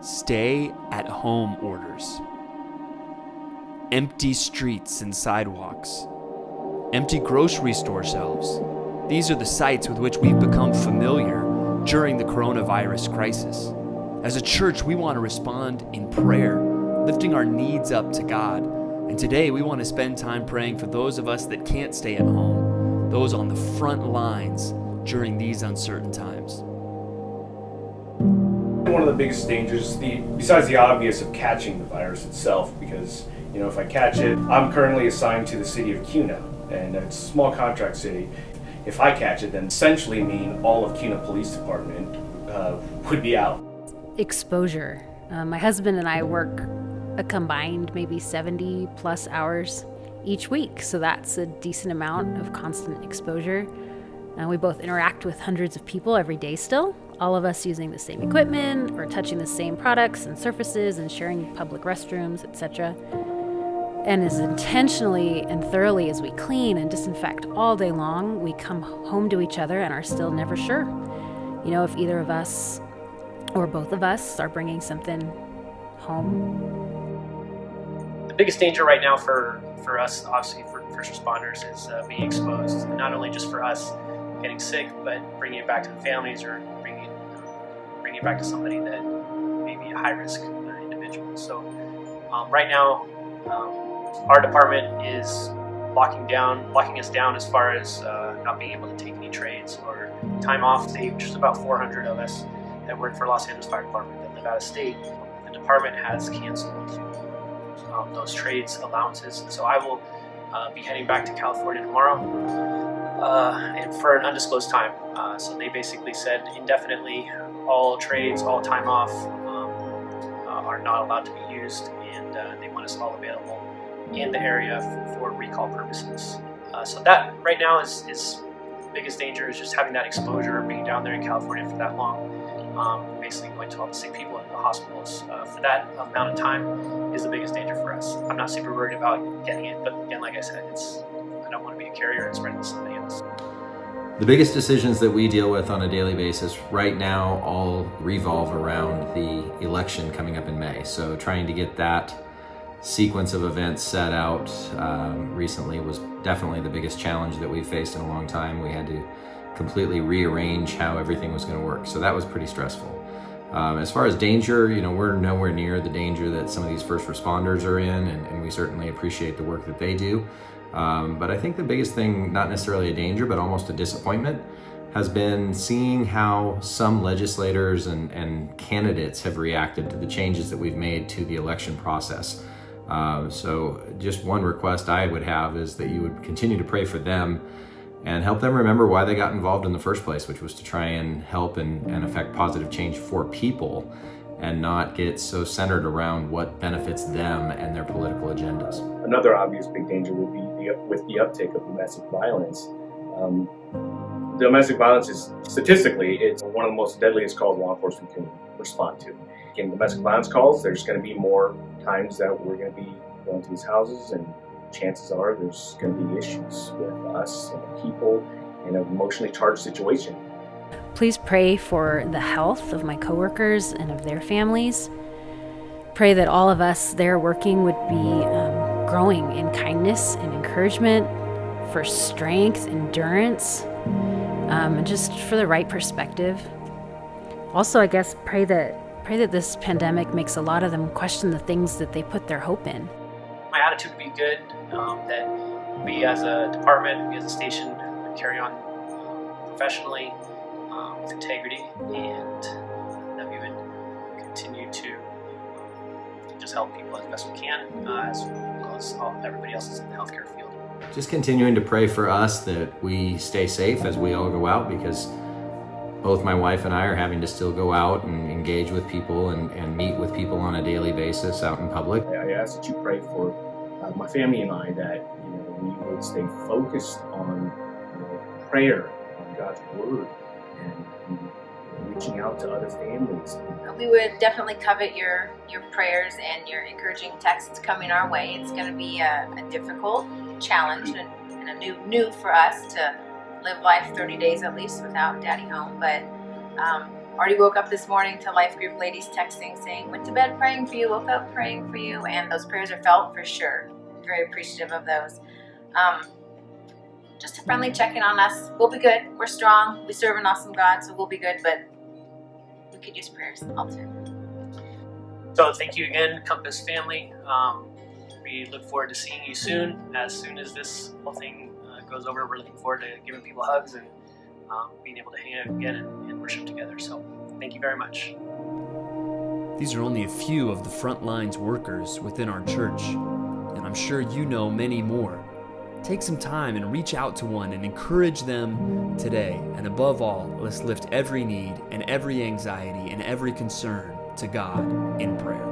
stay-at-home orders, empty streets and sidewalks, empty grocery store shelves. These are the sights with which we've become familiar during the coronavirus crisis. As a church, we want to respond in prayer, lifting our needs up to God. And today we want to spend time praying for those of us that can't stay at home, those on the front lines during these uncertain times. One of the biggest dangers, besides the obvious of catching the virus itself, because if I catch it, I'm currently assigned to the city of Kuna, and it's a small contract city. If I catch it, then essentially mean all of Kuna Police Department would be out. Exposure. My husband and I work a combined maybe 70 plus hours each week, so that's a decent amount of constant exposure. We both interact with hundreds of people every day still, all of us using the same equipment or touching the same products and surfaces and sharing public restrooms, etc. And as intentionally and thoroughly as we clean and disinfect all day long, we come home to each other and are still never sure, if either of us or both of us are bringing something home. The biggest danger right now for us, obviously for first responders, is being exposed, not only just for us getting sick, but bringing it back to the families or bringing it back to somebody that may be a high-risk individual. So right now, our department is locking us down as far as not being able to take any trades or time off. There's about 400 of us that work for Los Angeles Fire Department that live out of state. The department has canceled those trades allowances, so I will be heading back to California tomorrow and for an undisclosed time. So they basically said indefinitely all trades, all time off are not allowed to be used, and they want us all available in the area for recall purposes. So that right now is the biggest danger, is just having that exposure, being down there in California for that long, basically going to all the sick people in the hospitals for that amount of time is the biggest danger for us. I'm not super worried about getting it, but again, like I said, I don't want to be a carrier and spread it to somebody else. The biggest decisions that we deal with on a daily basis right now all revolve around the election coming up in May. So trying to get that sequence of events set out recently was definitely the biggest challenge that we've faced in a long time. We had to completely rearrange how everything was going to work. So that was pretty stressful. As far as danger, we're nowhere near the danger that some of these first responders are in, and we certainly appreciate the work that they do. But I think the biggest thing, not necessarily a danger, but almost a disappointment, has been seeing how some legislators and candidates have reacted to the changes that we've made to the election process. So just one request I would have is that you would continue to pray for them and help them remember why they got involved in the first place, which was to try and help and affect positive change for people and not get so centered around what benefits them and their political agendas. Another obvious big danger would be with the uptake of domestic violence. Domestic violence is, statistically, it's one of the most deadliest calls law enforcement can respond to. In domestic violence calls, there's going to be more times that we're going to be going to these houses, and chances are there's going to be issues with us and people in an emotionally charged situation. Please pray for the health of my coworkers and of their families. Pray that all of us there working would be growing in kindness and encouragement, for strength, endurance, and just for the right perspective. Also, I guess, pray that this pandemic makes a lot of them question the things that they put their hope in. My attitude would be good, that we as a department, we as a station, carry on professionally, with integrity, and that we would continue to just help people as best we can, as well as everybody else is in the healthcare field. Just continuing to pray for us that we stay safe as we all go out, because both my wife and I are having to still go out and engage with people and meet with people on a daily basis out in public. I ask that you pray for my family and I, that we would stay focused on prayer, on God's word, and reaching out to other families. We would definitely covet your prayers and your encouraging texts coming our way. It's going to be a difficult challenge and a new for us to live life 30 days at least without Daddy home. But Already woke up this morning to life group ladies texting saying, went to bed praying for you, woke up praying for you, and those prayers are felt for sure. Very appreciative of those. Just a friendly check-in on us. We'll be good. We're strong. We serve an awesome God, so we'll be good, but we could use prayers all the time. So thank you again, Compass family. We look forward to seeing you soon. As soon as this whole thing goes over, we're looking forward to giving people hugs and being able to hang out again and worship together. So thank you very much. These are only a few of the front lines workers within our church, and I'm sure you know many more. Take some time and reach out to one and encourage them today. And above all, let's lift every need and every anxiety and every concern to God in prayer.